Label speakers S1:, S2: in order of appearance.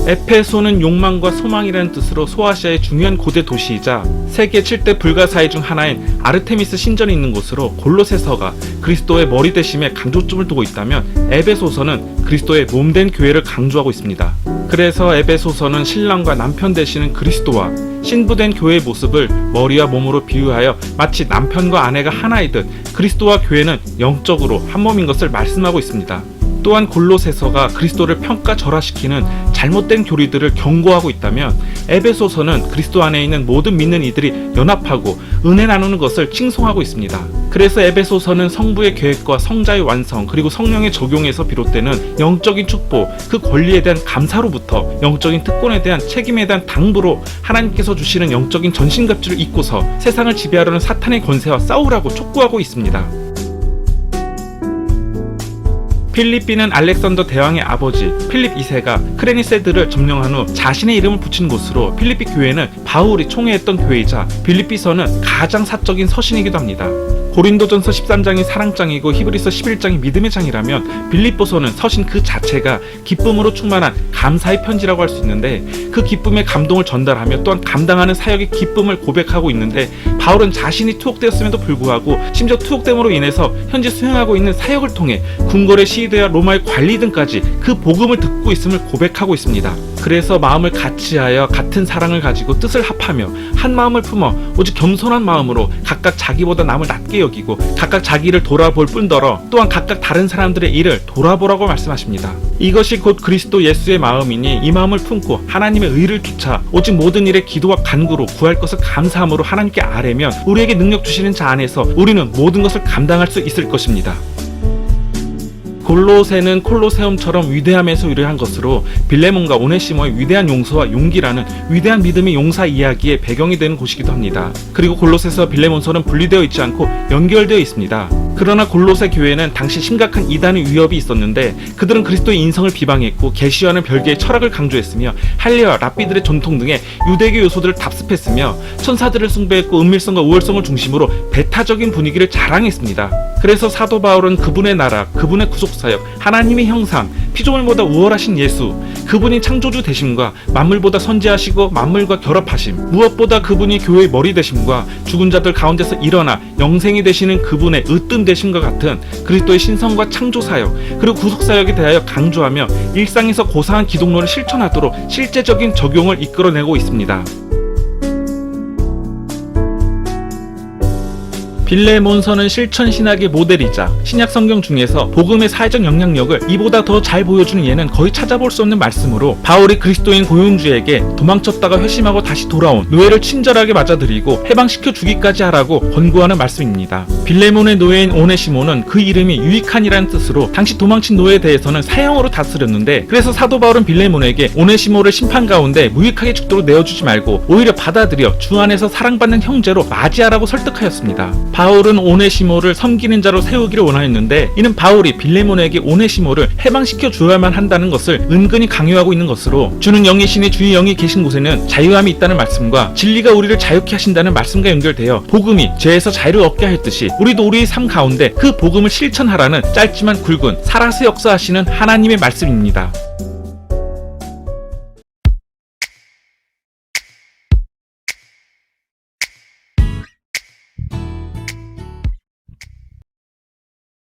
S1: 에페소는 욕망과 소망이라는 뜻으로 소아시아의 중요한 고대 도시이자 세계 7대 불가사의 중 하나인 아르테미스 신전이 있는 곳으로 골로새서가 그리스도의 머리 되심에 강조점을 두고 있다면 에베소서는 그리스도의 몸된 교회를 강조하고 있습니다. 그래서 에베소서는 신랑과 남편 되시는 그리스도와 신부된 교회의 모습을 머리와 몸으로 비유하여 마치 남편과 아내가 하나이듯 그리스도와 교회는 영적으로 한 몸인 것을 말씀하고 있습니다. 또한 골로새서가 그리스도를 평가절하시키는 잘못된 교리들을 경고하고 있다면 에베소서는 그리스도 안에 있는 모든 믿는 이들이 연합하고 은혜 나누는 것을 칭송하고 있습니다. 그래서 에베소서는 성부의 계획과 성자의 완성 그리고 성령의 적용에서 비롯되는 영적인 축복, 그 권리에 대한 감사로부터 영적인 특권에 대한 책임에 대한 당부로 하나님께서 주시는 영적인 전신갑주를 입고서 세상을 지배하려는 사탄의 권세와 싸우라고 촉구하고 있습니다. 필립비는 알렉산더 대왕의 아버지 필립 2세가 크레니세드를 점령한 후 자신의 이름을 붙인 곳으로 필립비 교회는 바울이 총회했던 교회이자 빌립비서는 가장 사적인 서신이기도 합니다. 고린도전서 13장이 사랑장이고 히브리서 11장이 믿음의 장이라면 빌립보서는 서신 그 자체가 기쁨으로 충만한 감사의 편지라고 할 수 있는데 그 기쁨의 감동을 전달하며 또한 감당하는 사역의 기쁨을 고백하고 있는데 바울은 자신이 투옥되었음에도 불구하고 심지어 투옥됨으로 인해서 현재 수행하고 있는 사역을 통해 궁궐의 시위대와 로마의 관리 등까지 그 복음을 듣고 있음을 고백하고 있습니다. 그래서 마음을 같이하여 같은 사랑을 가지고 뜻을 합하며 한 마음을 품어 오직 겸손한 마음으로 각각 자기보다 남을 낮게 여기고 각각 자기를 돌아볼 뿐더러 또한 각각 다른 사람들의 일을 돌아보라고 말씀하십니다. 이것이 곧 그리스도 예수의 마음이니 이 마음을 품고 하나님의 의를 쫓아 오직 모든 일에 기도와 간구로 구할 것을 감사함으로 하나님께 아뢰면 우리에게 능력 주시는 자 안에서 우리는 모든 것을 감당할 수 있을 것입니다. 골로새는 콜로세움처럼 위대함에서 유래한 것으로 빌레몬과 오네시모의 위대한 용서와 용기라는 위대한 믿음의 용사 이야기의 배경이 되는 곳이기도 합니다. 그리고 골로새서 빌레몬서는 분리되어 있지 않고 연결되어 있습니다. 그러나 골로새 교회는 당시 심각한 이단의 위협이 있었는데 그들은 그리스도의 인성을 비방했고 계시와는 별개의 철학을 강조했으며 할례와 랍비들의 전통 등의 유대교 요소들을 답습했으며 천사들을 숭배했고 은밀성과 우월성을 중심으로 배타적인 분위기를 자랑했습니다. 그래서 사도 바울은 그분의 나라, 그분의 구속사역, 하나님의 형상, 피조물보다 우월하신 예수, 그분이 창조주 되심과 만물보다 선지하시고 만물과 결합하심, 무엇보다 그분이 교회의 머리 되심과 죽은 자들 가운데서 일어나 영생이 되시는 그분의 으뜸 되심과 같은 그리스도의 신성과 창조사역 그리고 구속사역에 대하여 강조하며 일상에서 고상한 기독론을 실천하도록 실제적인 적용을 이끌어내고 있습니다. 빌레몬서는 실천신학의 모델이자 신약성경 중에서 복음의 사회적 영향력을 이보다 더 잘 보여주는 예는 거의 찾아볼 수 없는 말씀으로 바울이 그리스도인 고용주에게 도망쳤다가 회심하고 다시 돌아온 노예를 친절하게 맞아들이고 해방시켜 주기까지 하라고 권고하는 말씀입니다. 빌레몬의 노예인 오네시모는 그 이름이 유익한이라는 뜻으로 당시 도망친 노예에 대해서는 사형으로 다스렸는데 그래서 사도 바울은 빌레몬에게 오네시모를 심판 가운데 무익하게 죽도록 내어주지 말고 오히려 받아들여 주 안에서 사랑받는 형제로 맞이하라고 설득하였습니다. 바울은 오네시모를 섬기는 자로 세우기를 원하였는데 이는 바울이 빌레몬에게 오네시모를 해방시켜 주어야만 한다는 것을 은근히 강요하고 있는 것으로 주는 영이시니 주의 영이 계신 곳에는 자유함이 있다는 말씀과 진리가 우리를 자유케 하신다는 말씀과 연결되어 복음이 죄에서 자유를 얻게 하였듯이 우리도 우리의 삶 가운데 그 복음을 실천하라는 짧지만 굵은 살아서 역사하시는 하나님의 말씀입니다.